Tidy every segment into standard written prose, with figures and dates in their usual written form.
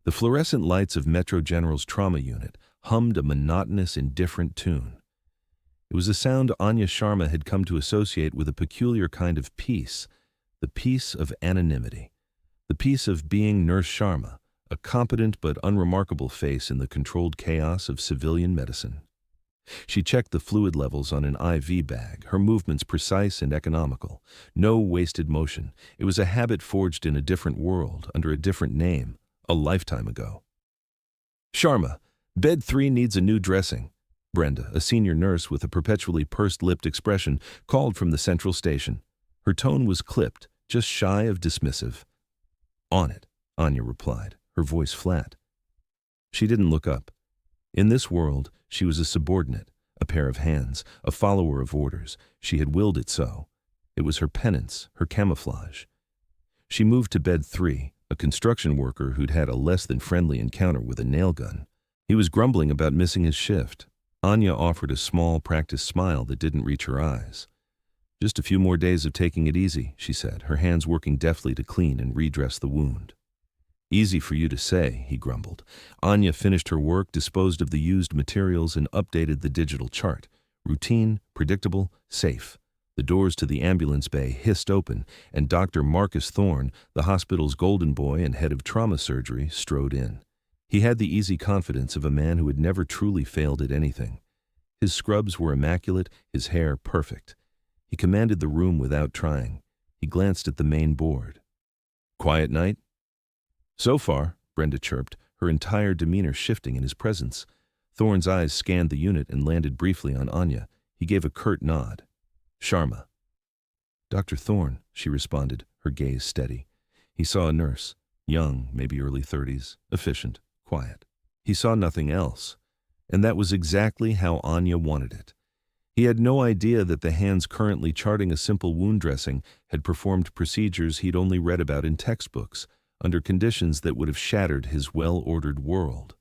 The fluorescent lights of Metro General's trauma unit hummed a monotonous, indifferent tune. It was a sound Anya Sharma had come to associate with a peculiar kind of peace, the peace of anonymity, the peace of being Nurse Sharma, a competent but unremarkable face in the controlled chaos of civilian medicine. She checked the fluid levels on an IV bag, her movements precise and economical. No wasted motion. It was a habit forged in a different world, under a different name, a lifetime ago. "Sharma, bed 3 needs a new dressing." Brenda, a senior nurse with a perpetually pursed-lipped expression, called from the central station. Her tone was clipped, just shy of dismissive. "On it," Anya replied, her voice flat. She didn't look up. In this world, she was a subordinate, a pair of hands, a follower of orders. She had willed it so. It was her penance, her camouflage. She moved to bed 3, a construction worker who'd had a less than friendly encounter with a nail gun. He was grumbling about missing his shift. Anya offered a small, practiced smile that didn't reach her eyes. "Just a few more days of taking it easy," she said, her hands working deftly to clean and redress the wound. "Easy for you to say," he grumbled. Anya finished her work, disposed of the used materials, and updated the digital chart. Routine, predictable, safe. The doors to the ambulance bay hissed open, and Dr. Marcus Thorne, the hospital's golden boy and head of trauma surgery, strode in. He had the easy confidence of a man who had never truly failed at anything. His scrubs were immaculate, his hair perfect. He commanded the room without trying. He glanced at the main board. "Quiet night?" "So far," Brenda chirped, her entire demeanor shifting in his presence. Thorne's eyes scanned the unit and landed briefly on Anya. He gave a curt nod. "Sharma." "Dr. Thorne," she responded, her gaze steady. He saw a nurse, young, maybe early 30s, efficient, quiet. He saw nothing else. And that was exactly how Anya wanted it. He had no idea that the hands currently charting a simple wound dressing had performed procedures he'd only read about in textbooks, under conditions that would have shattered his well-ordered world.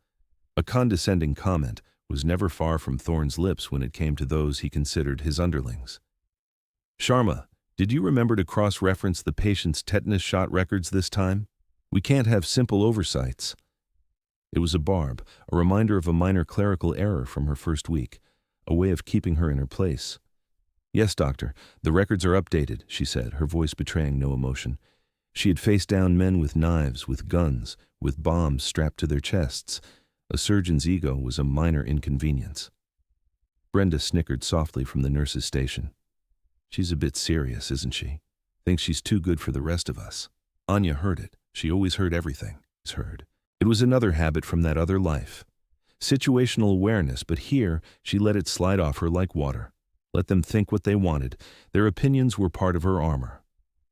A condescending comment was never far from Thorne's lips when it came to those he considered his underlings. "Sharma, did you remember to cross-reference the patient's tetanus shot records this time? We can't have simple oversights." It was a barb, a reminder of a minor clerical error from her first week, a way of keeping her in her place. "Yes, doctor, the records are updated," she said, her voice betraying no emotion. She had faced down men with knives, with guns, with bombs strapped to their chests. A surgeon's ego was a minor inconvenience. Brenda snickered softly from the nurse's station. "She's a bit serious, isn't she? Thinks she's too good for the rest of us." Anya heard it. She always heard everything. It was another habit from that other life. Situational awareness, but here she let it slide off her like water. Let them think what they wanted. Their opinions were part of her armor.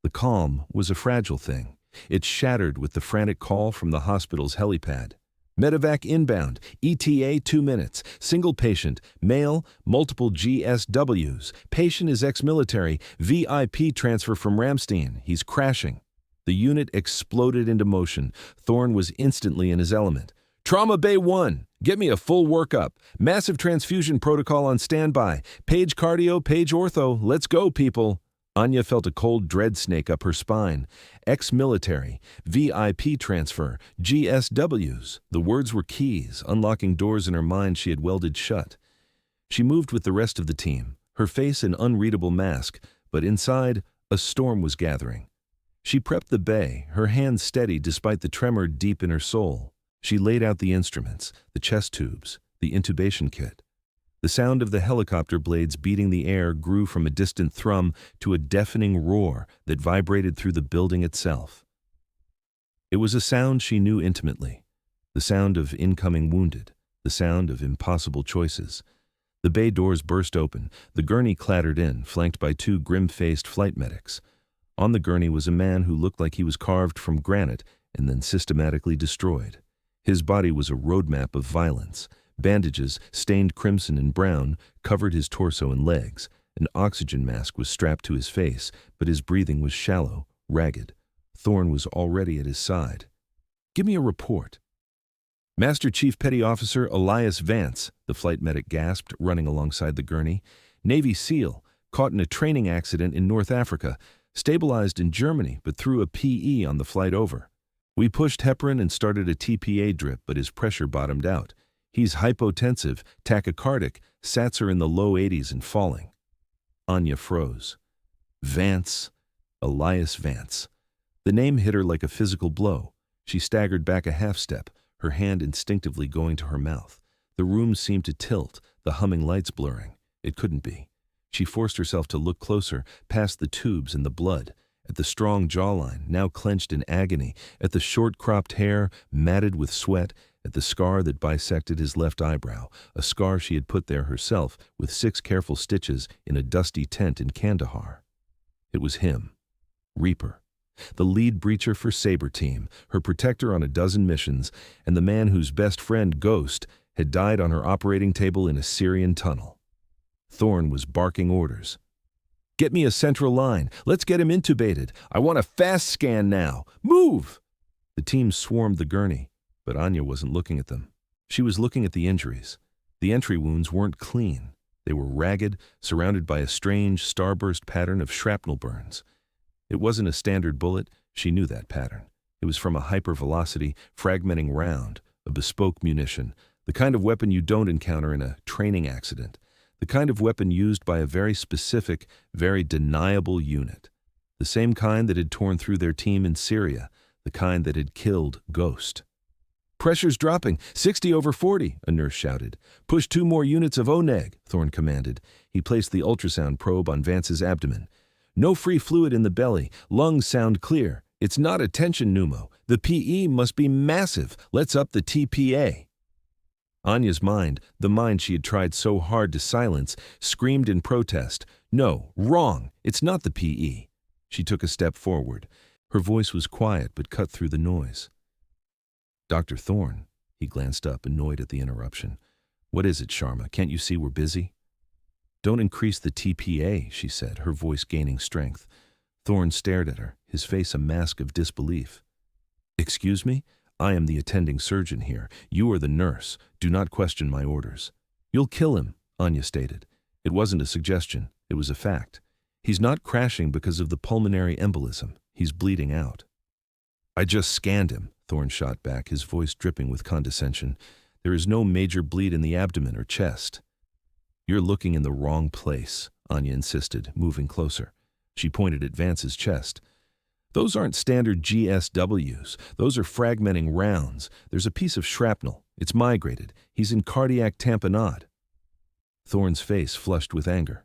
The calm was a fragile thing. It shattered with the frantic call from the hospital's helipad. "Medevac inbound, ETA 2 minutes, single patient, male, multiple GSWs, patient is ex-military, VIP transfer from Ramstein, he's crashing." The unit exploded into motion. Thorne was instantly in his element. "Trauma Bay 1, get me a full workup. Massive transfusion protocol on standby. Page cardio, page ortho, let's go, people." Anya felt a cold dread snake up her spine. Ex-military, VIP transfer, GSWs. The words were keys, unlocking doors in her mind she had welded shut. She moved with the rest of the team, her face an unreadable mask, but inside, a storm was gathering. She prepped the bay, her hands steady despite the tremor deep in her soul. She laid out the instruments, the chest tubes, the intubation kit. The sound of the helicopter blades beating the air grew from a distant thrum to a deafening roar that vibrated through the building itself. It was a sound she knew intimately, the sound of incoming wounded, the sound of impossible choices. The bay doors burst open, the gurney clattered in, flanked by 2 grim-faced flight medics. On the gurney was a man who looked like he was carved from granite and then systematically destroyed. His body was a roadmap of violence. Bandages, stained crimson and brown, covered his torso and legs. An oxygen mask was strapped to his face, but his breathing was shallow, ragged. Thorne was already at his side. "Give me a report." "Master Chief Petty Officer Elias Vance," the flight medic gasped, running alongside the gurney. "Navy SEAL, caught in a training accident in North Africa. Stabilized in Germany, but threw a PE on the flight over. We pushed heparin and started a TPA drip, but his pressure bottomed out. He's hypotensive, tachycardic, sats are in the low 80s and falling. Anya froze. Vance. Elias Vance. The name hit her like a physical blow. She staggered back a half step, her hand instinctively going to her mouth. The room seemed to tilt, the humming lights blurring. It couldn't be. She forced herself to look closer, past the tubes and the blood, at the strong jawline, now clenched in agony, at the short-cropped hair, matted with sweat, at the scar that bisected his left eyebrow, a scar she had put there herself with 6 careful stitches in a dusty tent in Kandahar. It was him, Reaper, the lead breacher for Saber Team, her protector on a dozen missions, and the man whose best friend, Ghost, had died on her operating table in a Syrian tunnel. Thorne was barking orders. "Get me a central line. Let's get him intubated. I want a fast scan now. Move!" The team swarmed the gurney, but Anya wasn't looking at them. She was looking at the injuries. The entry wounds weren't clean. They were ragged, surrounded by a strange, starburst pattern of shrapnel burns. It wasn't a standard bullet. She knew that pattern. It was from a hypervelocity, fragmenting round, a bespoke munition, the kind of weapon you don't encounter in a training accident, the kind of weapon used by a very specific, very deniable unit, the same kind that had torn through their team in Syria, the kind that had killed Ghost. "Pressure's dropping, 60/40, a nurse shouted. "Push 2 more units of ONEG, Thorne commanded. He placed the ultrasound probe on Vance's abdomen. "No free fluid in the belly. Lungs sound clear. It's not a tension pneumo. The PE must be massive. Let's up the TPA." Anya's mind, the mind she had tried so hard to silence, screamed in protest. "No, wrong. It's not the PE." She took a step forward. Her voice was quiet but cut through the noise. "Dr. Thorne," he glanced up, annoyed at the interruption. "What is it, Sharma? Can't you see we're busy?" "Don't increase the TPA," she said, her voice gaining strength. Thorne stared at her, his face a mask of disbelief. "Excuse me? I am the attending surgeon here. You are the nurse. Do not question my orders." "You'll kill him," Anya stated. It wasn't a suggestion. It was a fact. "He's not crashing because of the pulmonary embolism. He's bleeding out." "I just scanned him," Thorne shot back, his voice dripping with condescension. "There is no major bleed in the abdomen or chest." "You're looking in the wrong place," Anya insisted, moving closer. She pointed at Vance's chest. "Those aren't standard GSWs. Those are fragmenting rounds. There's a piece of shrapnel. It's migrated. He's in cardiac tamponade." Thorne's face flushed with anger.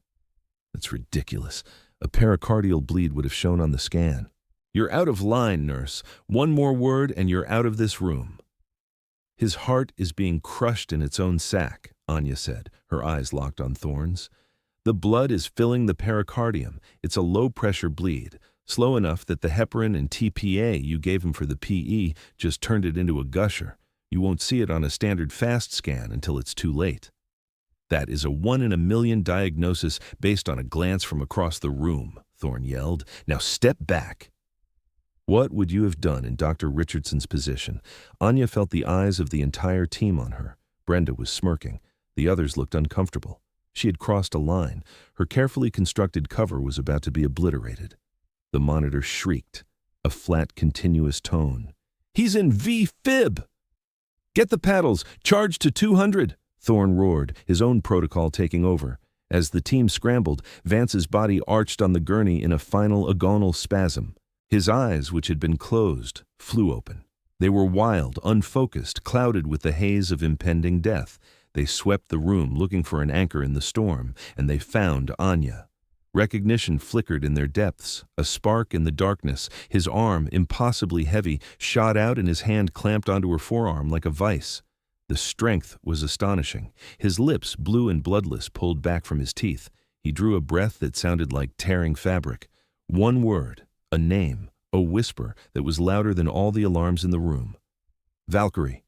"That's ridiculous. A pericardial bleed would have shown on the scan." "You're out of line, nurse. One more word and you're out of this room." "His heart is being crushed in its own sac," Anya said, her eyes locked on Thorne's. "The blood is filling the pericardium. It's a low-pressure bleed, slow enough that the heparin and TPA you gave him for the PE just turned it into a gusher. You won't see it on a standard fast scan until it's too late." "That is a 1 in a million diagnosis based on a glance from across the room," Thorne yelled. "Now step back." What would you have done in Dr. Richardson's position? Anya felt the eyes of the entire team on her. Brenda was smirking. The others looked uncomfortable. She had crossed a line. Her carefully constructed cover was about to be obliterated. The monitor shrieked, a flat, continuous tone. "He's in V-fib! Get the paddles! Charge to 200! Thorne roared, his own protocol taking over. As the team scrambled, Vance's body arched on the gurney in a final agonal spasm. His eyes, which had been closed, flew open. They were wild, unfocused, clouded with the haze of impending death. They swept the room looking for an anchor in the storm, and they found Anya. Recognition flickered in their depths, a spark in the darkness. His arm, impossibly heavy, shot out and his hand clamped onto her forearm like a vice. The strength was astonishing. His lips, blue and bloodless, pulled back from his teeth. He drew a breath that sounded like tearing fabric. One word. A name, a whisper that was louder than all the alarms in the room. "Valkyrie."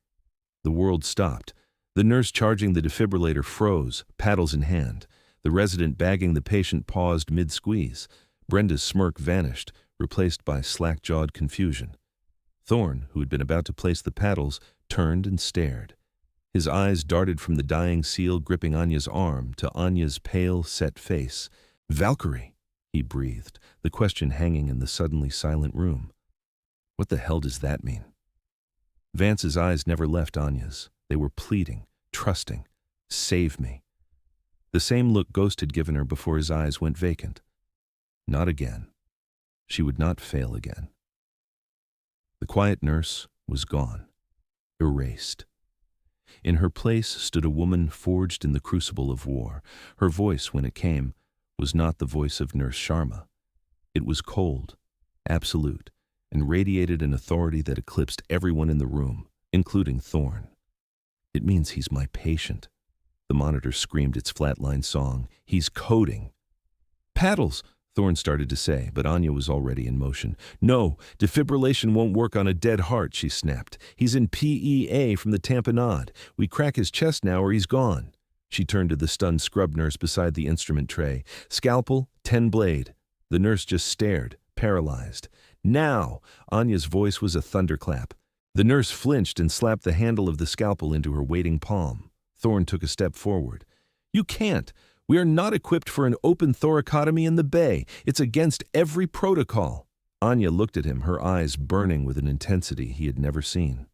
The world stopped. The nurse charging the defibrillator froze, paddles in hand. The resident bagging the patient paused mid-squeeze. Brenda's smirk vanished, replaced by slack-jawed confusion. Thorne, who had been about to place the paddles, turned and stared. His eyes darted from the dying seal gripping Anya's arm to Anya's pale, set face. "Valkyrie," he breathed, the question hanging in the suddenly silent room. "What the hell does that mean?" Vance's eyes never left Anya's. They were pleading, trusting. Save me. The same look Ghost had given her before his eyes went vacant. Not again. She would not fail again. The quiet nurse was gone, erased. In her place stood a woman forged in the crucible of war. Her voice, when it came, was not the voice of Nurse Sharma. It was cold, absolute, and radiated an authority that eclipsed everyone in the room, including Thorne. "It means he's my patient." The monitor screamed its flatline song. "He's coding." "Paddles," Thorne started to say, but Anya was already in motion. "No, defibrillation won't work on a dead heart," she snapped. "He's in PEA from the tamponade. We crack his chest now or he's gone." She turned to the stunned scrub nurse beside the instrument tray. "Scalpel, 10 blade." The nurse just stared, paralyzed. "Now!" Anya's voice was a thunderclap. The nurse flinched and slapped the handle of the scalpel into her waiting palm. Thorne took a step forward. "You can't! We are not equipped for an open thoracotomy in the bay. It's against every protocol." Anya looked at him, her eyes burning with an intensity he had never seen.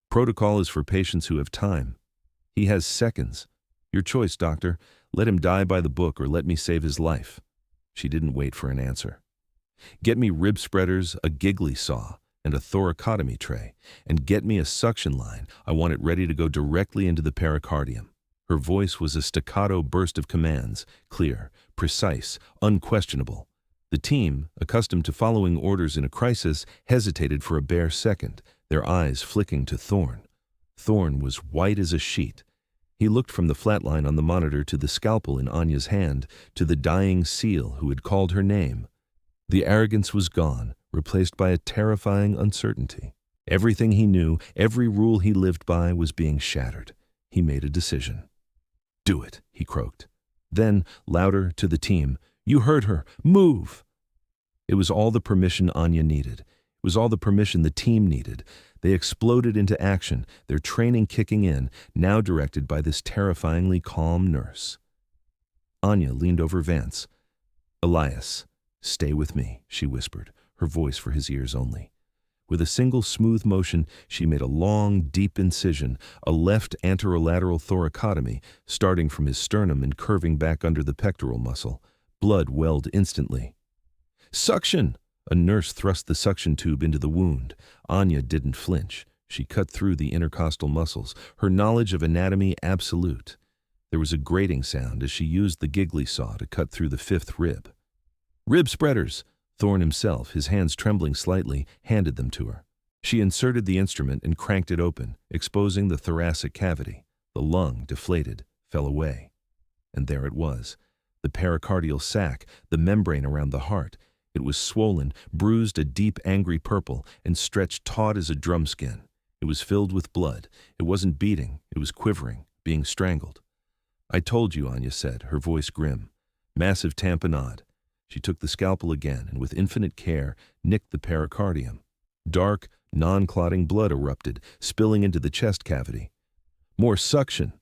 "Protocol is for patients who have time. He has seconds. Your choice, doctor. Let him die by the book or let me save his life." She didn't wait for an answer. "Get me rib spreaders, a giggly saw, and a thoracotomy tray. And get me a suction line. I want it ready to go directly into the pericardium." Her voice was a staccato burst of commands, clear, precise, unquestionable. The team, accustomed to following orders in a crisis, hesitated for a bare second, their eyes flicking to Thorne. Thorne was white as a sheet. He looked from the flatline on the monitor to the scalpel in Anya's hand, to the dying seal who had called her name. The arrogance was gone, replaced by a terrifying uncertainty. Everything he knew, every rule he lived by, was being shattered. He made a decision. "Do it," he croaked. Then, louder, to the team, "You heard her. Move!" It was all the permission Anya needed. It was all the permission the team needed. They exploded into action, their training kicking in, now directed by this terrifyingly calm nurse. Anya leaned over Vance. "Elias, stay with me," she whispered, her voice for his ears only. With a single smooth motion, she made a long, deep incision, a left anterolateral thoracotomy, starting from his sternum and curving back under the pectoral muscle. Blood welled instantly. "Suction!" A nurse thrust the suction tube into the wound. Anya didn't flinch. She cut through the intercostal muscles, her knowledge of anatomy absolute. There was a grating sound as she used the giggly saw to cut through the 5th rib. "Rib spreaders!" Thorne himself, his hands trembling slightly, handed them to her. She inserted the instrument and cranked it open, exposing the thoracic cavity. The lung, deflated, fell away. And there it was, the pericardial sac, the membrane around the heart. It was swollen, bruised a deep, angry purple, and stretched taut as a drum skin. It was filled with blood. It wasn't beating, it was quivering, being strangled. "I told you," Anya said, her voice grim. "Massive tamponade." She took the scalpel again and with infinite care nicked the pericardium. Dark, non-clotting blood erupted, spilling into the chest cavity. More suction.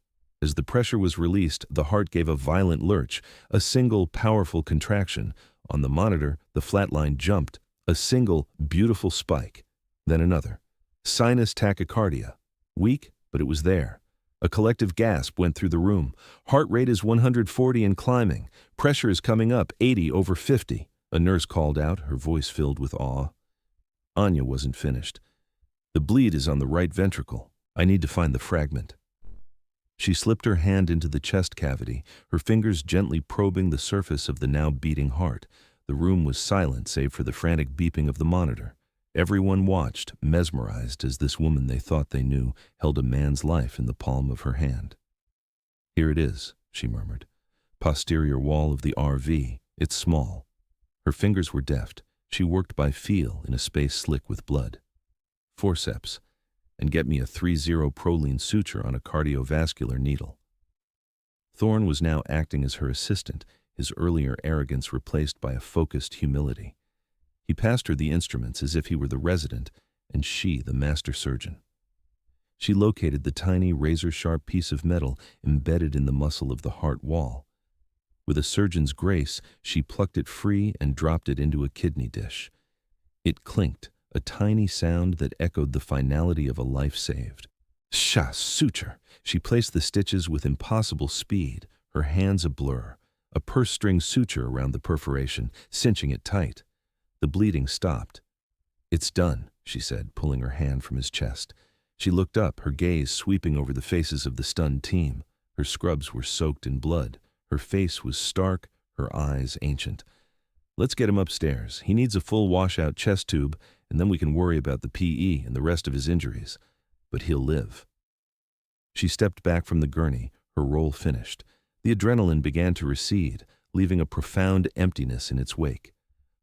As the pressure was released, the heart gave a violent lurch, a single powerful contraction. On the monitor, the flatline jumped, a single beautiful spike. Then another. Sinus tachycardia. Weak, but it was there. A collective gasp went through the room. Heart rate is 140 and climbing. Pressure is coming up, 80 over 50. A nurse called out, her voice filled with awe. Anya wasn't finished. "The bleed is on the right ventricle. I need to find the fragment." She slipped her hand into the chest cavity, her fingers gently probing the surface of the now beating heart. The room was silent save for the frantic beeping of the monitor. Everyone watched, mesmerized, as this woman they thought they knew held a man's life in the palm of her hand. "Here it is," she murmured. "Posterior wall of the RV. It's small." Her fingers were deft. She worked by feel in a space slick with blood. "Forceps. And get me a 3-0 proline suture on a cardiovascular needle." Thorne was now acting as her assistant, his earlier arrogance replaced by a focused humility. He passed her the instruments as if he were the resident and she the master surgeon. She located the tiny razor-sharp piece of metal embedded in the muscle of the heart wall. With a surgeon's grace, she plucked it free and dropped it into a kidney dish. It clinked, a tiny sound that echoed the finality of a life saved. Sha, suture. She placed the stitches with impossible speed, her hands a blur, a purse string suture around the perforation, cinching it tight. The bleeding stopped. "It's done," she said, pulling her hand from his chest. She looked up, her gaze sweeping over the faces of the stunned team. Her scrubs were soaked in blood. Her face was stark, her eyes ancient. "Let's get him upstairs. He needs a full washout chest tube, and then we can worry about the PE and the rest of his injuries. But he'll live." She stepped back from the gurney, her role finished. The adrenaline began to recede, leaving a profound emptiness in its wake.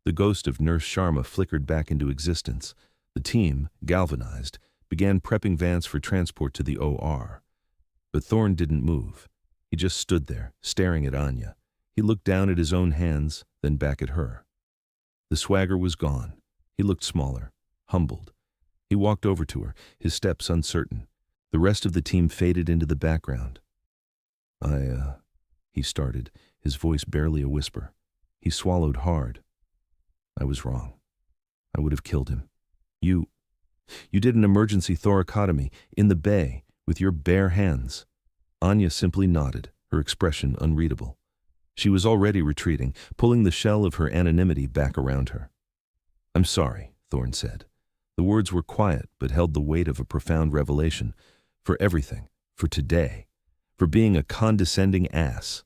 The ghost of Nurse Sharma flickered back into existence. The team, galvanized, began prepping Vance for transport to the OR. But Thorne didn't move. He just stood there, staring at Anya. He looked down at his own hands, then back at her. The swagger was gone. He looked smaller, humbled. He walked over to her, his steps uncertain. The rest of the team faded into the background. He started, his voice barely a whisper. He swallowed hard. "I was wrong. I would have killed him. You did an emergency thoracotomy in the bay with your bare hands." Anya simply nodded, her expression unreadable. She was already retreating, pulling the shell of her anonymity back around her. "I'm sorry," Thorne said. The words were quiet but held the weight of a profound revelation. "For everything. For today. For being a condescending ass."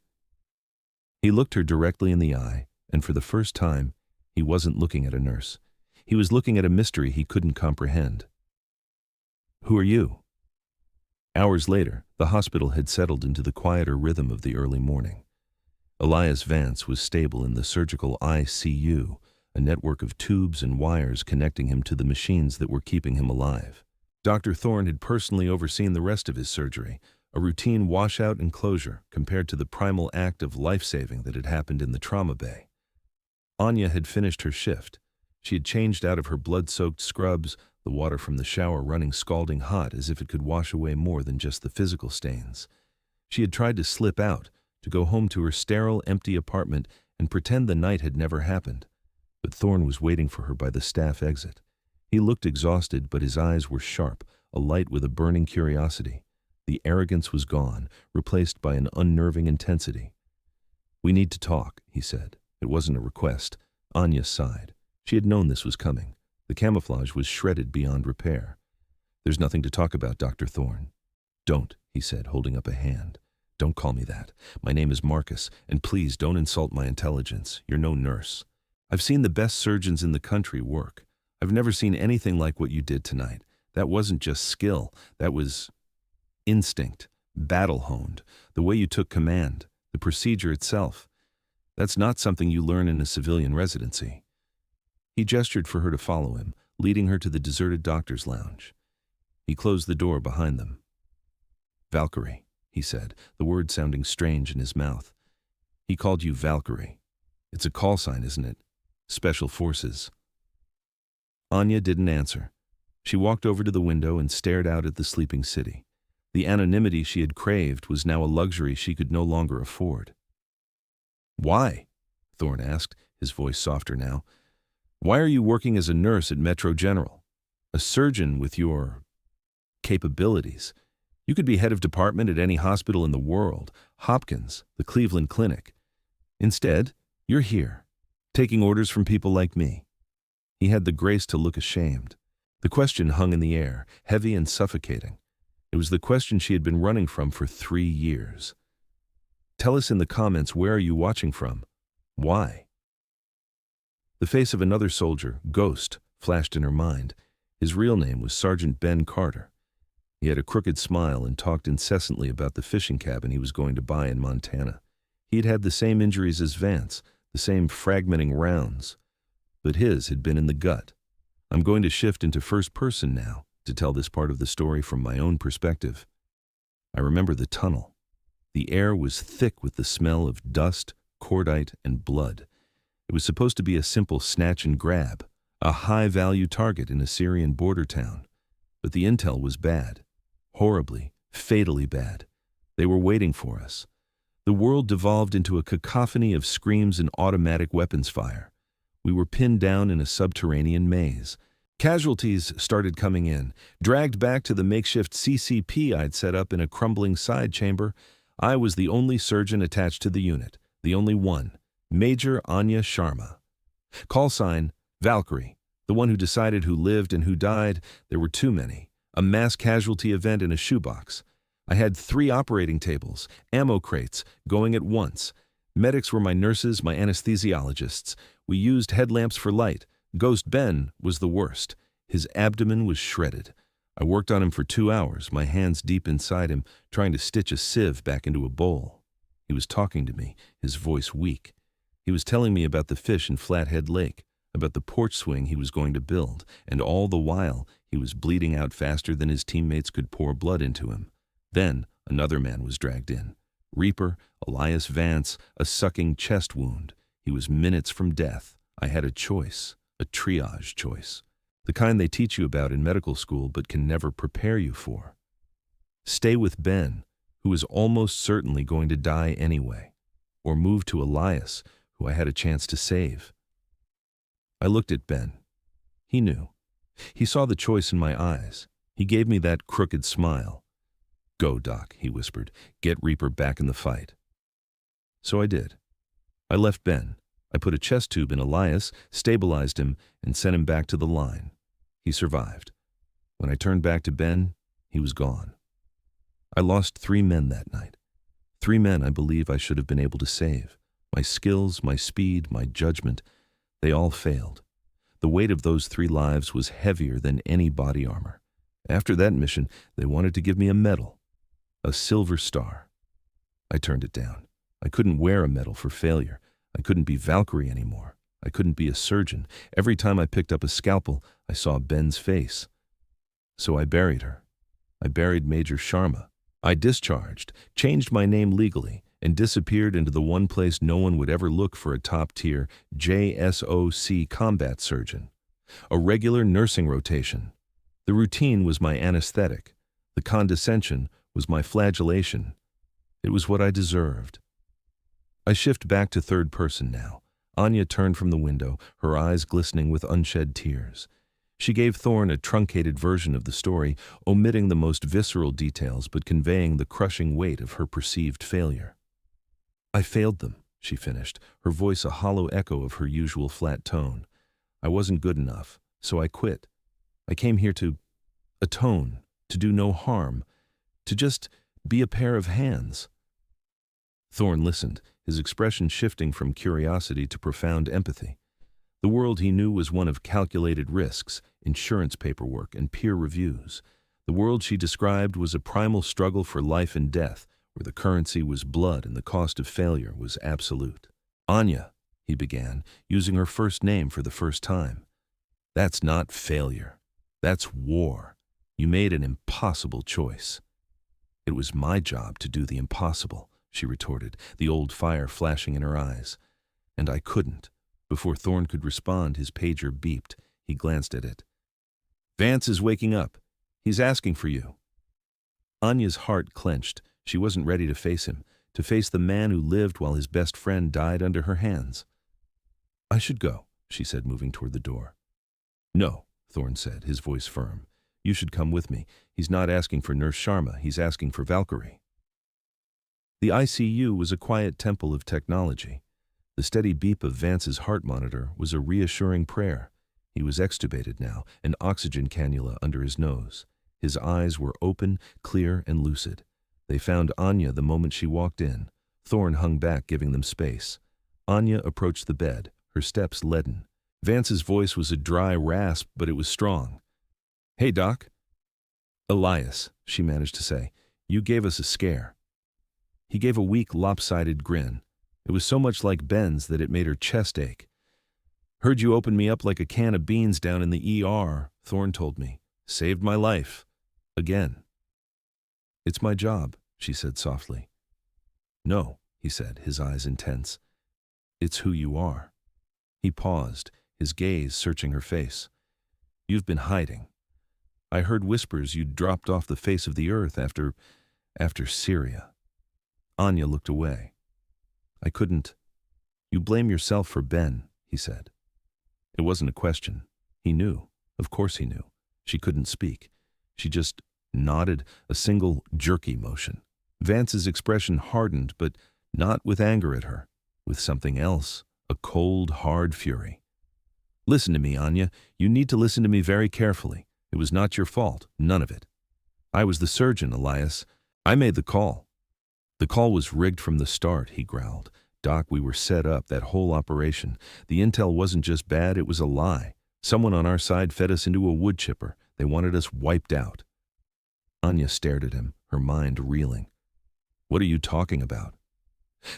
He looked her directly in the eye, and for the first time, he wasn't looking at a nurse. He was looking at a mystery he couldn't comprehend. "Who are you?" Hours later, the hospital had settled into the quieter rhythm of the early morning. Elias Vance was stable in the surgical ICU, a network of tubes and wires connecting him to the machines that were keeping him alive. Dr. Thorne had personally overseen the rest of his surgery, a routine washout and closure compared to the primal act of life-saving that had happened in the trauma bay. Anya had finished her shift. She had changed out of her blood-soaked scrubs, the water from the shower running scalding hot as if it could wash away more than just the physical stains. She had tried to slip out, to go home to her sterile, empty apartment and pretend the night had never happened. But Thorne was waiting for her by the staff exit. He looked exhausted, but his eyes were sharp, alight with a burning curiosity. The arrogance was gone, replaced by an unnerving intensity. "We need to talk," he said. It wasn't a request. Anya sighed. She had known this was coming. The camouflage was shredded beyond repair. "There's nothing to talk about, Dr. Thorne." "Don't," he said, holding up a hand. "Don't call me that. My name is Marcus, and please don't insult my intelligence. You're no nurse. I've seen the best surgeons in the country work. I've never seen anything like what you did tonight. That wasn't just skill. That was instinct, battle-honed, the way you took command, the procedure itself. That's not something you learn in a civilian residency." He gestured for her to follow him, leading her to the deserted doctor's lounge. He closed the door behind them. "Valkyrie," he said, the word sounding strange in his mouth. "He called you Valkyrie. It's a call sign, isn't it? Special Forces." Anya didn't answer. She walked over to the window and stared out at the sleeping city. The anonymity she had craved was now a luxury she could no longer afford. "Why?" Thorne asked, his voice softer now. "Why are you working as a nurse at Metro General? A surgeon with your capabilities. You could be head of department at any hospital in the world, Hopkins, the Cleveland Clinic. Instead, you're here, taking orders from people like me." He had the grace to look ashamed. The question hung in the air, heavy and suffocating. It was the question she had been running from for 3 years. "Tell us in the comments, where are you watching from? Why?" The face of another soldier, Ghost, flashed in her mind. His real name was Sergeant Ben Carter. He had a crooked smile and talked incessantly about the fishing cabin he was going to buy in Montana. He had had the same injuries as Vance, the same fragmenting rounds, but his had been in the gut. I'm going to shift into first person now to tell this part of the story from my own perspective. I remember the tunnel. The air was thick with the smell of dust, cordite, and blood. It was supposed to be a simple snatch and grab, a high-value target in a Syrian border town. But the intel was bad. Horribly, fatally bad. They were waiting for us. The world devolved into a cacophony of screams and automatic weapons fire. We were pinned down in a subterranean maze. Casualties started coming in, dragged back to the makeshift CCP I'd set up in a crumbling side chamber. I was the only surgeon attached to the unit, the only one, Major Anya Sharma. Call sign, Valkyrie, the one who decided who lived and who died. There were too many. A mass casualty event in a shoebox. I had 3 operating tables, ammo crates, going at once. Medics were my nurses, my anesthesiologists. We used headlamps for light. Ghost Ben was the worst. His abdomen was shredded. I worked on him for 2 hours, my hands deep inside him, trying to stitch a sieve back into a bowl. He was talking to me, his voice weak. He was telling me about the fish in Flathead Lake, about the porch swing he was going to build, and all the while he was bleeding out faster than his teammates could pour blood into him. Then another man was dragged in. Reaper, Elias Vance, a sucking chest wound. He was minutes from death. I had a choice. A triage choice, the kind they teach you about in medical school but can never prepare you for. Stay with Ben, who was almost certainly going to die anyway, or move to Elias, who I had a chance to save. I looked at Ben. He knew. He saw the choice in my eyes. He gave me that crooked smile. "Go, Doc," he whispered. "Get Reaper back in the fight." So I did. I left Ben. I put a chest tube in Elias, stabilized him, and sent him back to the line. He survived. When I turned back to Ben, he was gone. I lost 3 men that night. 3 men I believe I should have been able to save. My skills, my speed, my judgment, they all failed. The weight of those 3 lives was heavier than any body armor. After that mission, they wanted to give me a medal, a silver star. I turned it down. I couldn't wear a medal for failure. I couldn't be Valkyrie anymore. I couldn't be a surgeon. Every time I picked up a scalpel, I saw Ben's face. So I buried her. I buried Major Sharma. I discharged, changed my name legally, and disappeared into the one place no one would ever look for a top-tier JSOC combat surgeon. A regular nursing rotation. The routine was my anesthetic. The condescension was my flagellation. It was what I deserved. I shift back to third person now. Anya turned from the window, her eyes glistening with unshed tears. She gave Thorne a truncated version of the story, omitting the most visceral details but conveying the crushing weight of her perceived failure. "I failed them," she finished, her voice a hollow echo of her usual flat tone. "I wasn't good enough, so I quit. I came here to atone, to do no harm, to just be a pair of hands." Thorne listened, his expression shifting from curiosity to profound empathy. The world he knew was one of calculated risks, insurance paperwork, and peer reviews. The world she described was a primal struggle for life and death, where the currency was blood and the cost of failure was absolute. "Anya," he began, using her first name for the first time. "That's not failure. That's war. You made an impossible choice." "It was my job to do the impossible," she retorted, the old fire flashing in her eyes. "And I couldn't." Before Thorne could respond, his pager beeped. He glanced at it. "Vance is waking up. He's asking for you." Anya's heart clenched. She wasn't ready to face him, to face the man who lived while his best friend died under her hands. "I should go," she said, moving toward the door. "No," Thorne said, his voice firm. "You should come with me. He's not asking for Nurse Sharma. He's asking for Valkyrie." The ICU was a quiet temple of technology. The steady beep of Vance's heart monitor was a reassuring prayer. He was extubated now, an oxygen cannula under his nose. His eyes were open, clear, and lucid. They found Anya the moment she walked in. Thorne hung back, giving them space. Anya approached the bed, her steps leaden. Vance's voice was a dry rasp, but it was strong. "Hey, Doc." "Elias," she managed to say, "you gave us a scare." He gave a weak, lopsided grin. It was so much like Ben's that it made her chest ache. "Heard you open me up like a can of beans down in the ER, Thorne told me. Saved my life. Again." "It's my job," she said softly. "No," he said, his eyes intense. "It's who you are." He paused, his gaze searching her face. "You've been hiding. I heard whispers you'd dropped off the face of the earth after Syria." Anya looked away. "I couldn't." "You blame yourself for Ben," he said. It wasn't a question. He knew. Of course he knew. She couldn't speak. She just nodded, a single jerky motion. Vance's expression hardened, but not with anger at her, with something else, a cold, hard fury. Listen to me, Anya. You need to listen to me very carefully. It was not your fault, none of it. I was the surgeon, Elias. I made the call. The call was rigged from the start, he growled. Doc, we were set up, that whole operation. The intel wasn't just bad, it was a lie. Someone on our side fed us into a wood chipper. They wanted us wiped out. Anya stared at him, her mind reeling. What are you talking about?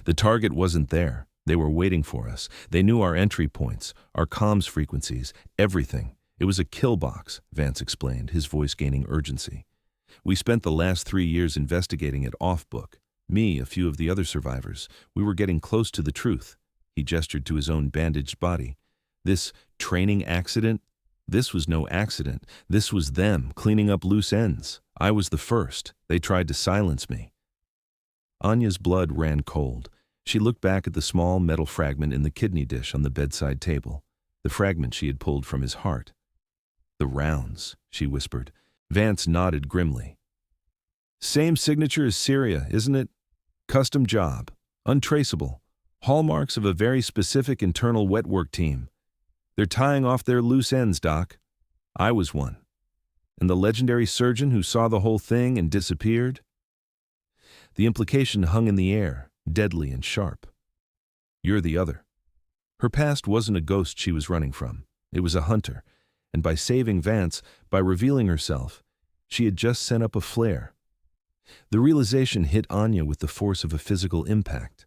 The target wasn't there. They were waiting for us. They knew our entry points, our comms frequencies, everything. It was a kill box, Vance explained, his voice gaining urgency. We spent the last 3 years investigating it off-book. Me, a few of the other survivors. We were getting close to the truth. He gestured to his own bandaged body. This training accident? This was no accident. This was them, cleaning up loose ends. I was the first. They tried to silence me. Anya's blood ran cold. She looked back at the small metal fragment in the kidney dish on the bedside table, the fragment she had pulled from his heart. The rounds, she whispered. Vance nodded grimly. Same signature as Syria, isn't it? Custom job, untraceable, hallmarks of a very specific internal wet work team. They're tying off their loose ends, Doc. I was one. And the legendary surgeon who saw the whole thing and disappeared? The implication hung in the air, deadly and sharp. You're the other. Her past wasn't a ghost she was running from. It was a hunter, and by saving Vance, by revealing herself, she had just sent up a flare. The realization hit Anya with the force of a physical impact.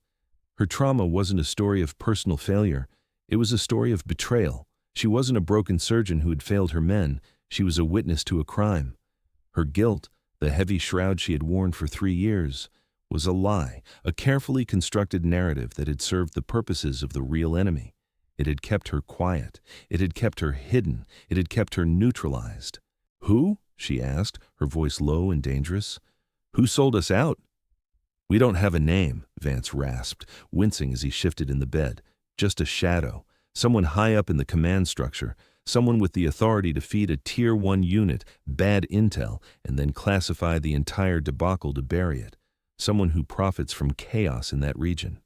Her trauma wasn't a story of personal failure. It was a story of betrayal. She wasn't a broken surgeon who had failed her men. She was a witness to a crime. Her guilt, the heavy shroud she had worn for 3 years, was a lie, a carefully constructed narrative that had served the purposes of the real enemy. It had kept her quiet. It had kept her hidden. It had kept her neutralized. Who? She asked, her voice low and dangerous. Who sold us out? We don't have a name, Vance rasped, wincing as he shifted in the bed. Just a shadow. Someone high up in the command structure. Someone with the authority to feed a Tier 1 unit bad intel and then classify the entire debacle to bury it. Someone who profits from chaos in that region.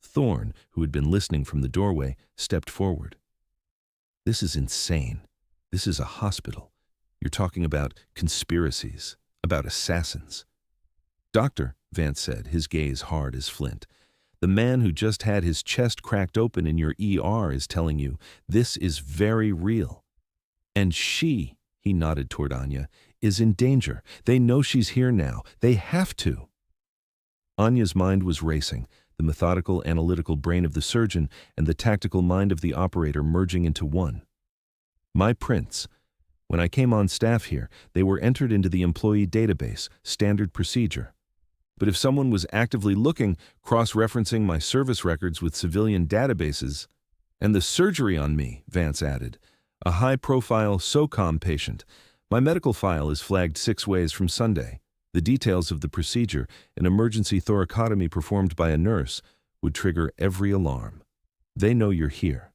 Thorne, who had been listening from the doorway, stepped forward. This is insane. This is a hospital. You're talking about conspiracies, about assassins. Doctor, Vance said, his gaze hard as flint, the man who just had his chest cracked open in your ER is telling you this is very real. And she, he nodded toward Anya, is in danger. They know she's here now. They have to. Anya's mind was racing, the methodical, analytical brain of the surgeon and the tactical mind of the operator merging into one. My prints. When I came on staff here, they were entered into the employee database, standard procedure. But if someone was actively looking, cross-referencing my service records with civilian databases, and the surgery on me, Vance added, a high-profile SOCOM patient, my medical file is flagged 6 ways from Sunday. The details of the procedure, an emergency thoracotomy performed by a nurse, would trigger every alarm. They know you're here.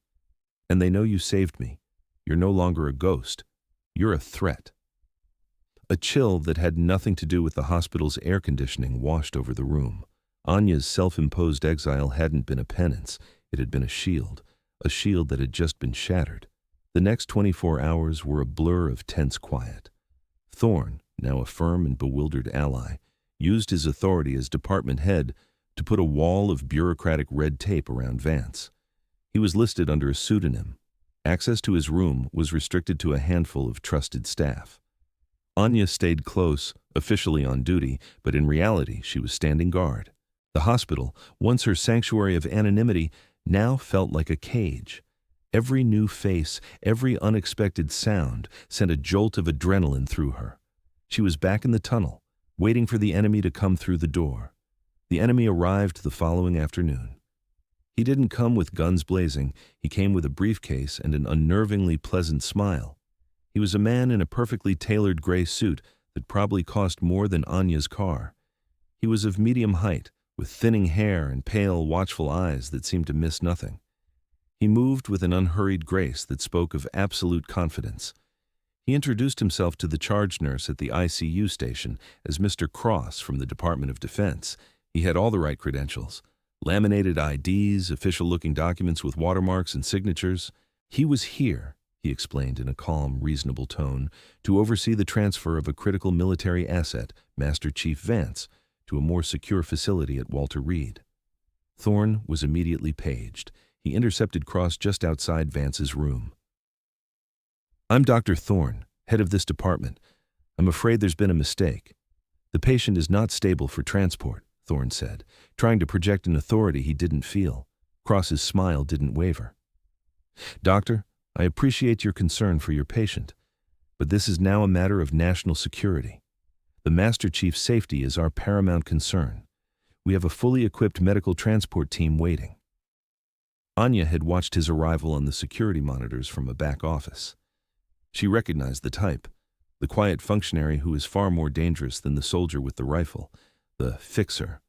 And they know you saved me. You're no longer a ghost. You're a threat. A chill that had nothing to do with the hospital's air conditioning washed over the room. Anya's self-imposed exile hadn't been a penance. It had been a shield that had just been shattered. The next 24 hours were a blur of tense quiet. Thorne, now a firm and bewildered ally, used his authority as department head to put a wall of bureaucratic red tape around Vance. He was listed under a pseudonym. Access to his room was restricted to a handful of trusted staff. Anya stayed close, officially on duty, but in reality she was standing guard. The hospital, once her sanctuary of anonymity, now felt like a cage. Every new face, every unexpected sound sent a jolt of adrenaline through her. She was back in the tunnel, waiting for the enemy to come through the door. The enemy arrived the following afternoon. He didn't come with guns blazing. He came with a briefcase and an unnervingly pleasant smile. He was a man in a perfectly tailored gray suit that probably cost more than Anya's car. He was of medium height, with thinning hair and pale, watchful eyes that seemed to miss nothing. He moved with an unhurried grace that spoke of absolute confidence. He introduced himself to the charge nurse at the ICU station as Mr. Cross from the Department of Defense. He had all the right credentials: laminated IDs, official-looking documents with watermarks and signatures. He was here, he explained in a calm, reasonable tone, to oversee the transfer of a critical military asset, Master Chief Vance, to a more secure facility at Walter Reed. Thorne was immediately paged. He intercepted Cross just outside Vance's room. "I'm Dr. Thorne, head of this department. I'm afraid there's been a mistake. The patient is not stable for transport," Thorne said, trying to project an authority he didn't feel. Cross's smile didn't waver. "Doctor, I appreciate your concern for your patient, but this is now a matter of national security. The Master Chief's safety is our paramount concern. We have a fully equipped medical transport team waiting." Anya had watched his arrival on the security monitors from a back office. She recognized the type, the quiet functionary who is far more dangerous than the soldier with the rifle, the fixer,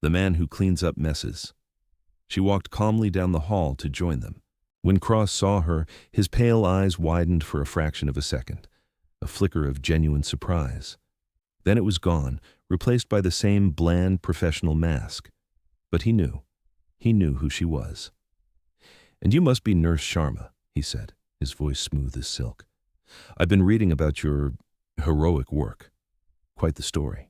the man who cleans up messes. She walked calmly down the hall to join them. When Cross saw her, his pale eyes widened for a fraction of a second, a flicker of genuine surprise. Then it was gone, replaced by the same bland professional mask. But he knew who she was. "And you must be Nurse Sharma," he said, his voice smooth as silk. "I've been reading about your heroic work. Quite the story."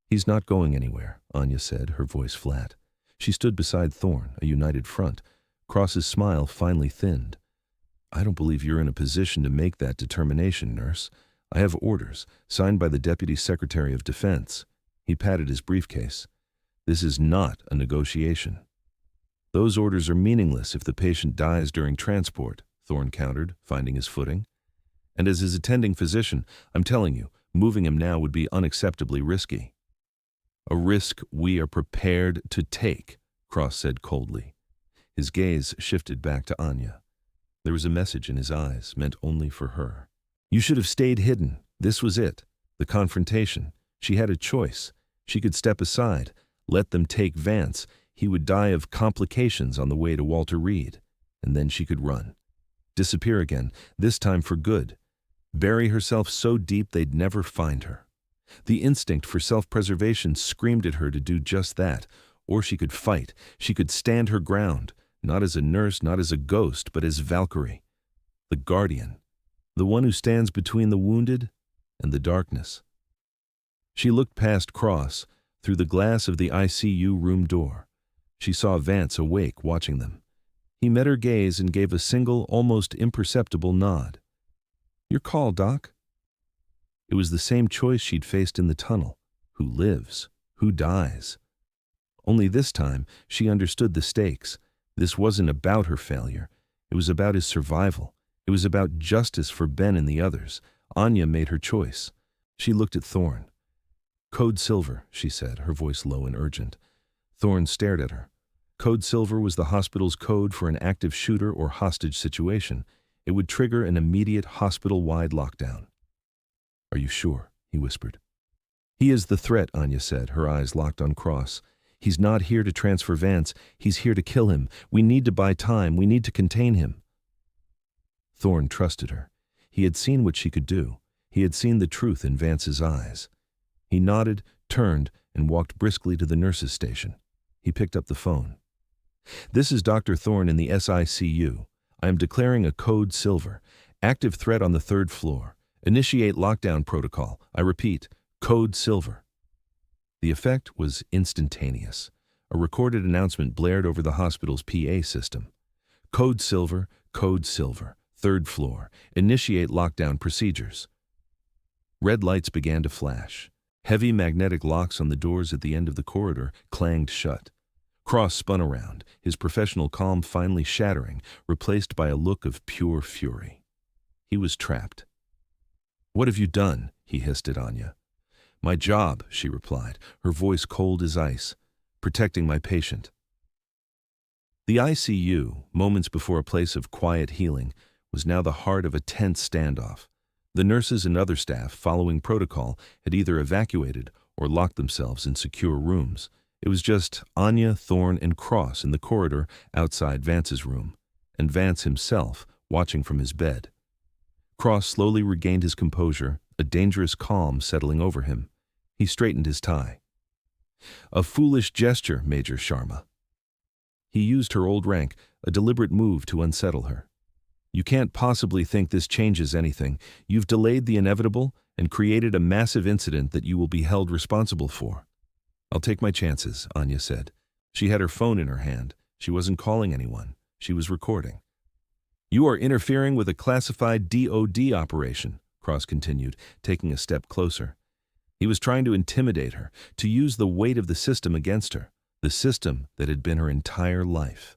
"He's not going anywhere," Anya said, her voice flat. She stood beside Thorne, a united front. Cross's smile finally thinned. "I don't believe you're in a position to make that determination, nurse. I have orders, signed by the Deputy Secretary of Defense." He patted his briefcase. "This is not a negotiation." "Those orders are meaningless if the patient dies during transport," Thorne countered, finding his footing. "And as his attending physician, I'm telling you, moving him now would be unacceptably risky." "A risk we are prepared to take," Cross said coldly. His gaze shifted back to Anya. There was a message in his eyes, meant only for her. "You should have stayed hidden. This was it. The confrontation. She had a choice. She could step aside, let them take Vance. He would die of complications on the way to Walter Reed. And then she could run. Disappear again, this time for good. Bury herself so deep they'd never find her. The instinct for self-preservation screamed at her to do just that. Or she could fight. She could stand her ground, not as a nurse, not as a ghost, but as Valkyrie. The guardian. The one who stands between the wounded and the darkness. She looked past Cross, through the glass of the ICU room door. She saw Vance awake, watching them. He met her gaze and gave a single, almost imperceptible nod. "Your call, Doc." It was the same choice she'd faced in the tunnel. Who lives? Who dies? Only this time, she understood the stakes. This wasn't about her failure. It was about his survival. It was about justice for Ben and the others. Anya made her choice. She looked at Thorne. "Code Silver," she said, her voice low and urgent. Thorne stared at her. Code Silver was the hospital's code for an active shooter or hostage situation. It would trigger an immediate hospital-wide lockdown. "Are you sure?" he whispered. "He is the threat," Anya said, her eyes locked on Cross. "He's not here to transfer Vance. He's here to kill him. We need to buy time. We need to contain him." Thorne trusted her. He had seen what she could do. He had seen the truth in Vance's eyes. He nodded, turned, and walked briskly to the nurse's station. He picked up the phone. "This is Dr. Thorne in the SICU. I am declaring a code Silver. Active threat on the 3rd floor. Initiate lockdown protocol. I repeat, code Silver." The effect was instantaneous. A recorded announcement blared over the hospital's PA system. "Code Silver, code Silver. 3rd floor. Initiate lockdown procedures." Red lights began to flash. Heavy magnetic locks on the doors at the end of the corridor clanged shut. Cross spun around, his professional calm finally shattering, replaced by a look of pure fury. He was trapped. "What have you done?" he hissed at Anya. "My job," she replied, her voice cold as ice. "Protecting my patient." The ICU, moments before a place of quiet healing, was now the heart of a tense standoff. The nurses and other staff, following protocol, had either evacuated or locked themselves in secure rooms. It was just Anya, Thorne, and Cross in the corridor outside Vance's room. and Vance himself, watching from his bed. Cross slowly regained his composure, a dangerous calm settling over him. He straightened his tie. "A foolish gesture, Major Sharma." He used her old rank, a deliberate move to unsettle her. "You can't possibly think this changes anything. You've delayed the inevitable and created a massive incident that you will be held responsible for." "I'll take my chances," Anya said. She had her phone in her hand. She wasn't calling anyone. She was recording. "You are interfering with a classified DOD operation," Cross continued, taking a step closer. He was trying to intimidate her, to use the weight of the system against her, the system that had been her entire life.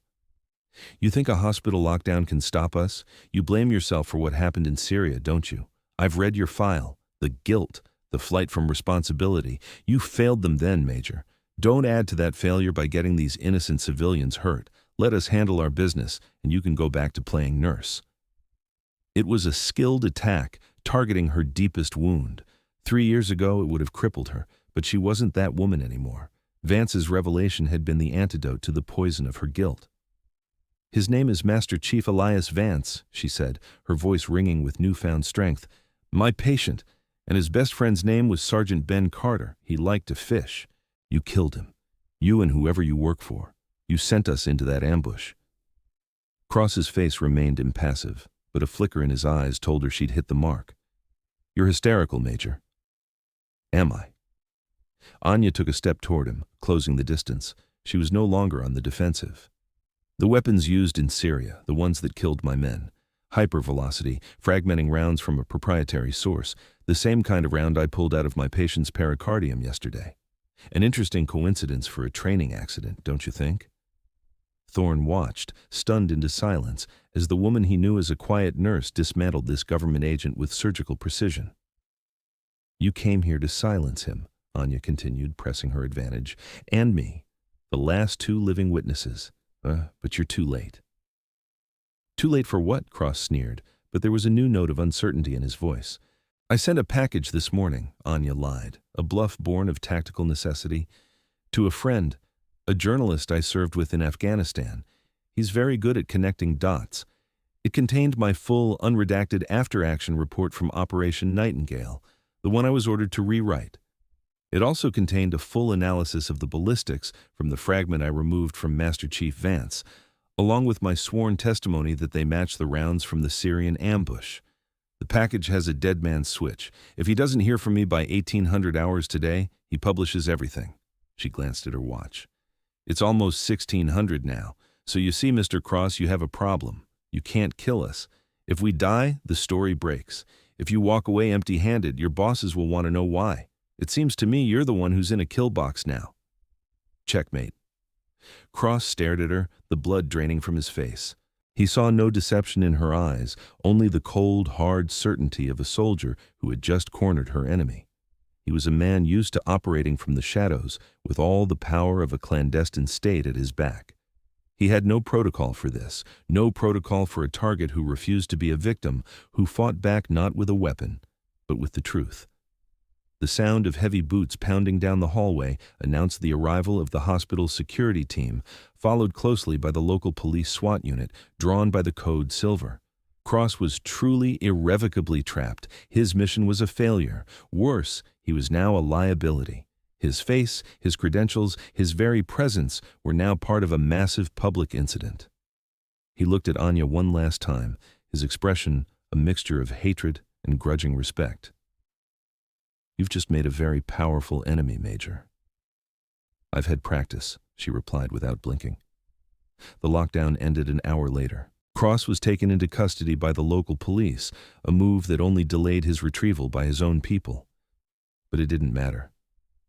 "You think a hospital lockdown can stop us? You blame yourself for what happened in Syria, don't you? I've read your file. The guilt, the flight from responsibility. You failed them then, Major. Don't add to that failure by getting these innocent civilians hurt. Let us handle our business, and you can go back to playing nurse." It was a skilled attack, targeting her deepest wound. 3 years ago, it would have crippled her, but she wasn't that woman anymore. Vance's revelation had been the antidote to the poison of her guilt. "His name is Master Chief Elias Vance," she said, her voice ringing with newfound strength. "My patient, and his best friend's name was Sergeant Ben Carter. He liked to fish. You killed him. You and whoever you work for. You sent us into that ambush." Cross's face remained impassive, but a flicker in his eyes told her she'd hit the mark. "You're hysterical, Major." "Am I?" Anya took a step toward him, closing the distance. She was no longer on the defensive. "The weapons used in Syria, the ones that killed my men. Hypervelocity, fragmenting rounds from a proprietary source, the same kind of round I pulled out of my patient's pericardium yesterday. An interesting coincidence for a training accident, don't you think?" Thorne watched, stunned into silence, as the woman he knew as a quiet nurse dismantled this government agent with surgical precision. "You came here to silence him," Anya continued, pressing her advantage, "and me, the last 2 living witnesses. But you're too late." "Too late for what?" Cross sneered, but there was a new note of uncertainty in his voice. "I sent a package this morning," Anya lied, a bluff born of tactical necessity, "to a friend, a journalist I served with in Afghanistan. He's very good at connecting dots. It contained my full, unredacted after-action report from Operation Nightingale, the one I was ordered to rewrite. It also contained a full analysis of the ballistics from the fragment I removed from Master Chief Vance, along with my sworn testimony that they matched the rounds from the Syrian ambush. The package has a dead man's switch. If he doesn't hear from me by 1800 hours today, he publishes everything." She glanced at her watch. "It's almost 1600 now, so you see, Mr. Cross, you have a problem. You can't kill us. If we die, the story breaks. If you walk away empty-handed, your bosses will want to know why. It seems to me you're the one who's in a kill box now." "Checkmate." Cross stared at her, the blood draining from his face. He saw no deception in her eyes, only the cold, hard certainty of a soldier who had just cornered her enemy. He was a man used to operating from the shadows, with all the power of a clandestine state at his back. He had no protocol for this, no protocol for a target who refused to be a victim, who fought back not with a weapon, but with the truth. The sound of heavy boots pounding down the hallway announced the arrival of the hospital's security team, followed closely by the local police SWAT unit, drawn by the code Silver. Cross was truly irrevocably trapped. His mission was a failure. Worse, he was now a liability. His face, his credentials, his very presence were now part of a massive public incident. He looked at Anya one last time, his expression a mixture of hatred and grudging respect. "You've just made a very powerful enemy, Major." "I've had practice," she replied without blinking. The lockdown ended an hour later. Cross was taken into custody by the local police, a move that only delayed his retrieval by his own people. But it didn't matter.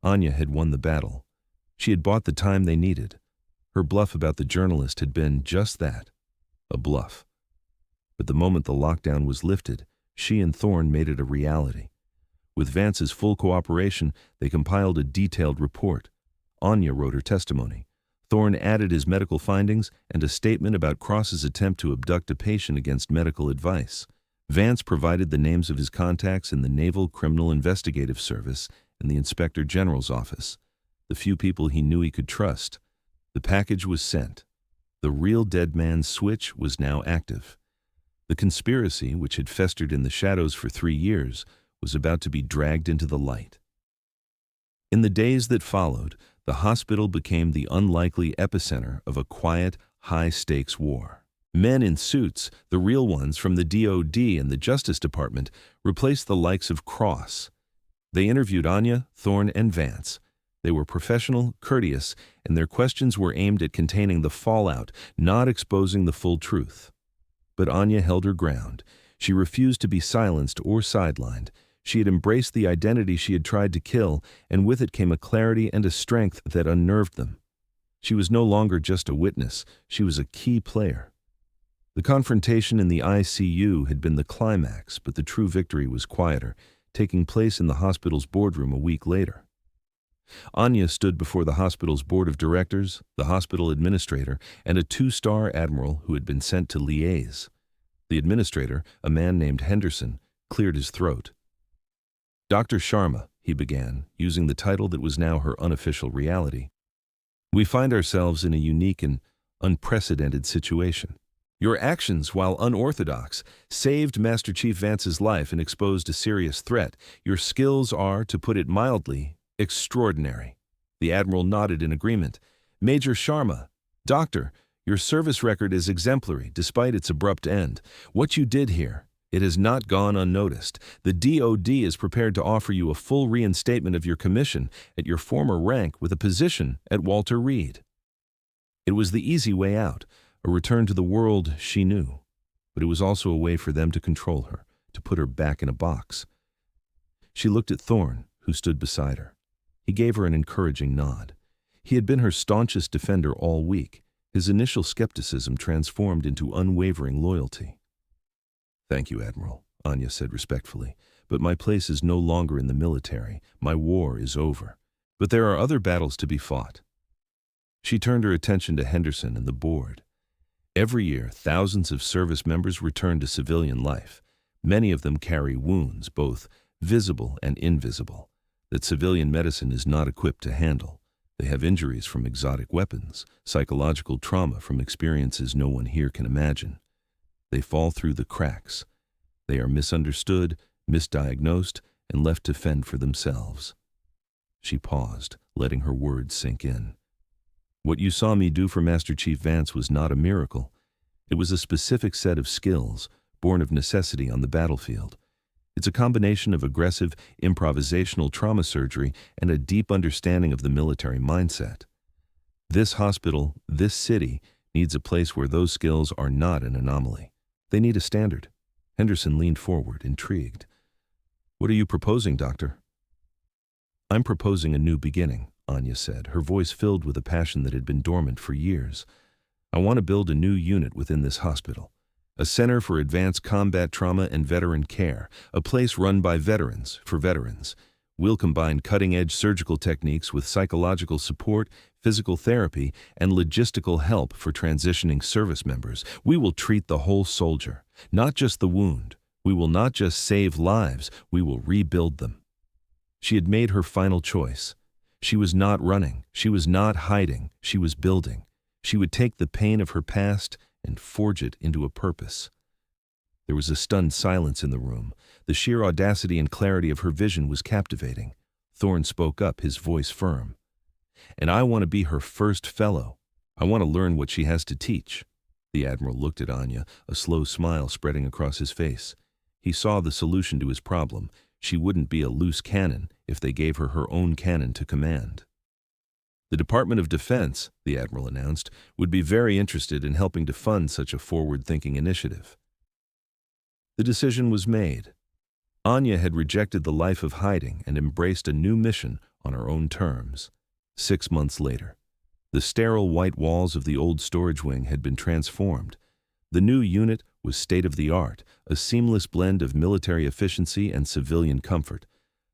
Anya had won the battle. She had bought the time they needed. Her bluff about the journalist had been just that, a bluff. But the moment the lockdown was lifted, she and Thorne made it a reality. With Vance's full cooperation, they compiled a detailed report. Anya wrote her testimony. Thorne added his medical findings and a statement about Cross's attempt to abduct a patient against medical advice. Vance provided the names of his contacts in the Naval Criminal Investigative Service and the Inspector General's office, the few people he knew he could trust. The package was sent. The real dead man's switch was now active. The conspiracy, which had festered in the shadows for 3 years, was about to be dragged into the light. In the days that followed, the hospital became the unlikely epicenter of a quiet, high-stakes war. Men in suits, the real ones from the DOD and the Justice Department, replaced the likes of Cross. They interviewed Anya, Thorne, and Vance. They were professional, courteous, and their questions were aimed at containing the fallout, not exposing the full truth. But Anya held her ground. She refused to be silenced or sidelined. She had embraced the identity she had tried to kill, and with it came a clarity and a strength that unnerved them. She was no longer just a witness, she was a key player. The confrontation in the ICU had been the climax, but the true victory was quieter, taking place in the hospital's boardroom a week later. Anya stood before the hospital's board of directors, the hospital administrator, and a 2-star admiral who had been sent to liaise. The administrator, a man named Henderson, cleared his throat. "Dr. Sharma," he began, using the title that was now her unofficial reality, "we find ourselves in a unique and unprecedented situation. Your actions, while unorthodox, saved Master Chief Vance's life and exposed a serious threat. Your skills are, to put it mildly, extraordinary." The Admiral nodded in agreement. "Major Sharma, Doctor, your service record is exemplary despite its abrupt end. What you did here, it has not gone unnoticed. The DOD is prepared to offer you a full reinstatement of your commission at your former rank with a position at Walter Reed." It was the easy way out, a return to the world she knew. But it was also a way for them to control her, to put her back in a box. She looked at Thorne, who stood beside her. He gave her an encouraging nod. He had been her staunchest defender all week. His initial skepticism transformed into unwavering loyalty. "Thank you, Admiral," Anya said respectfully, "but my place is no longer in the military. My war is over. But there are other battles to be fought." She turned her attention to Henderson and the board. Every year, thousands of service members return to civilian life. Many of them carry wounds, both visible and invisible, that civilian medicine is not equipped to handle. They have injuries from exotic weapons, psychological trauma from experiences no one here can imagine. They fall through the cracks. They are misunderstood, misdiagnosed, and left to fend for themselves. She paused, letting her words sink in. "What you saw me do for Master Chief Vance was not a miracle. It was a specific set of skills, born of necessity on the battlefield. It's a combination of aggressive, improvisational trauma surgery and a deep understanding of the military mindset. This hospital, this city, needs a place where those skills are not an anomaly. They need a standard." Henderson leaned forward, intrigued. "What are you proposing, Doctor?" "I'm proposing a new beginning," Anya said, her voice filled with a passion that had been dormant for years. "I want to build a new unit within this hospital. A center for advanced combat trauma and veteran care, a place run by veterans, for veterans. We'll combine cutting-edge surgical techniques with psychological support, physical therapy, and logistical help for transitioning service members. We will treat the whole soldier, not just the wound. We will not just save lives, we will rebuild them." She had made her final choice. She was not running, she was not hiding, she was building. She would take the pain of her past and forge it into a purpose. There was a stunned silence in the room. The sheer audacity and clarity of her vision was captivating. Thorne spoke up, his voice firm. "And I want to be her first fellow. I want to learn what she has to teach." The Admiral looked at Anya, a slow smile spreading across his face. He saw the solution to his problem. She wouldn't be a loose cannon if they gave her her own cannon to command. "The Department of Defense," the Admiral announced, "would be very interested in helping to fund such a forward-thinking initiative." The decision was made. Anya had rejected the life of hiding and embraced a new mission on her own terms. 6 months later, the sterile white walls of the old storage wing had been transformed. The new unit was state-of-the-art, a seamless blend of military efficiency and civilian comfort.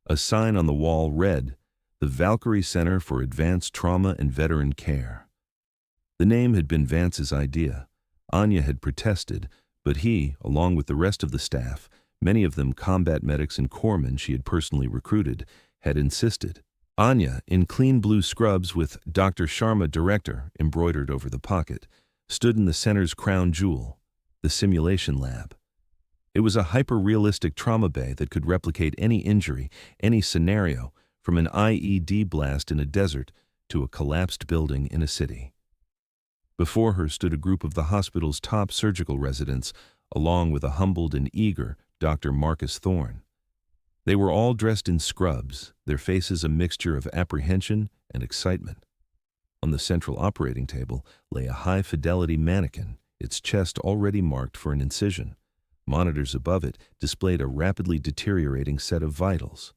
A sign on the wall read, "The Valkyrie Center for Advanced Trauma and Veteran Care." The name had been Vance's idea. Anya had protested, but he, along with the rest of the staff, many of them combat medics and corpsmen she had personally recruited, had insisted. Anya, in clean blue scrubs with Dr. Sharma Director embroidered over the pocket, stood in the center's crown jewel, the simulation lab. It was a hyper-realistic trauma bay that could replicate any injury, any scenario, from an IED blast in a desert to a collapsed building in a city. Before her stood a group of the hospital's top surgical residents, along with a humbled and eager Dr. Marcus Thorne. They were all dressed in scrubs, their faces a mixture of apprehension and excitement. On the central operating table lay a high-fidelity mannequin, its chest already marked for an incision. Monitors above it displayed a rapidly deteriorating set of vitals.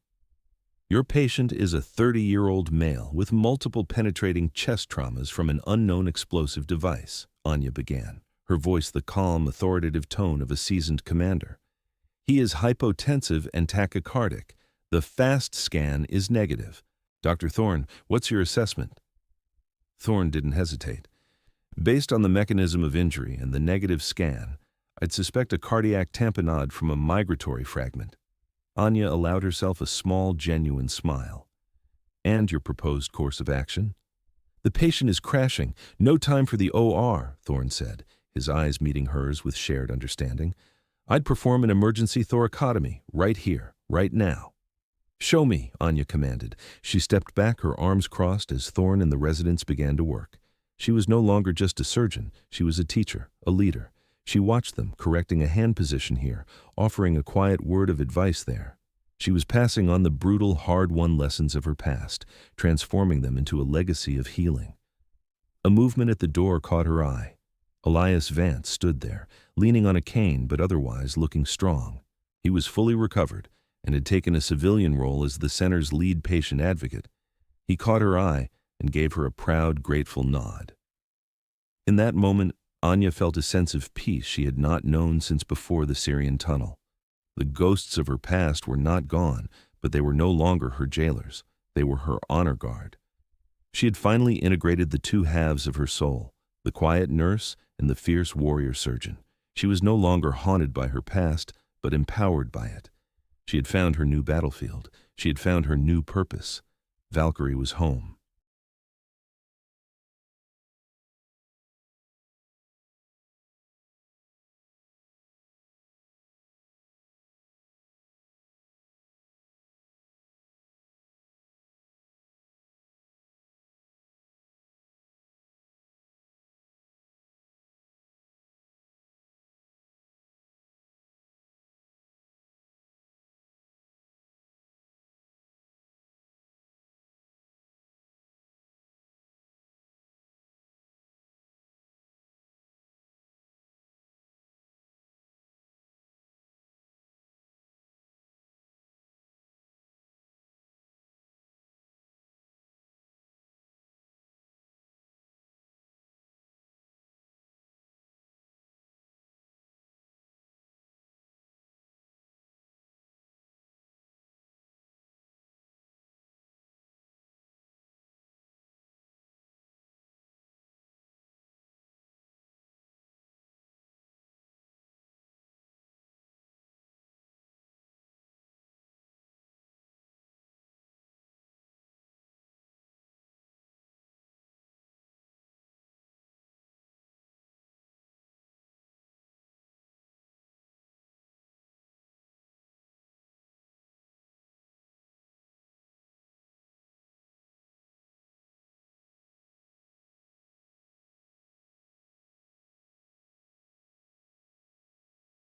Your patient is a 30-year-old male with multiple penetrating chest traumas from an unknown explosive device, Anya began, her voice the calm, authoritative tone of a seasoned commander. He is hypotensive and tachycardic. The fast scan is negative. Dr. Thorne, what's your assessment? Thorne didn't hesitate. Based on the mechanism of injury and the negative scan, I'd suspect a cardiac tamponade from a migratory fragment. Anya allowed herself a small, genuine smile. And your proposed course of action? The patient is crashing. No time for the OR, Thorne said, his eyes meeting hers with shared understanding. I'd perform an emergency thoracotomy right here, right now. Show me, Anya commanded. She stepped back, her arms crossed as Thorne and the residents began to work. She was no longer just a surgeon. She was a teacher, a leader. She watched them, correcting a hand position here, offering a quiet word of advice there. She was passing on the brutal, hard-won lessons of her past, transforming them into a legacy of healing. A movement at the door caught her eye. Elias Vance stood there, leaning on a cane but otherwise looking strong. He was fully recovered and had taken a civilian role as the center's lead patient advocate. He caught her eye and gave her a proud, grateful nod. In that moment, Anya felt a sense of peace she had not known since before the Syrian tunnel. The ghosts of her past were not gone, but they were no longer her jailers. They were her honor guard. She had finally integrated the two halves of her soul, the quiet nurse and the fierce warrior surgeon. She was no longer haunted by her past, but empowered by it. She had found her new battlefield. She had found her new purpose. Valkyrie was home.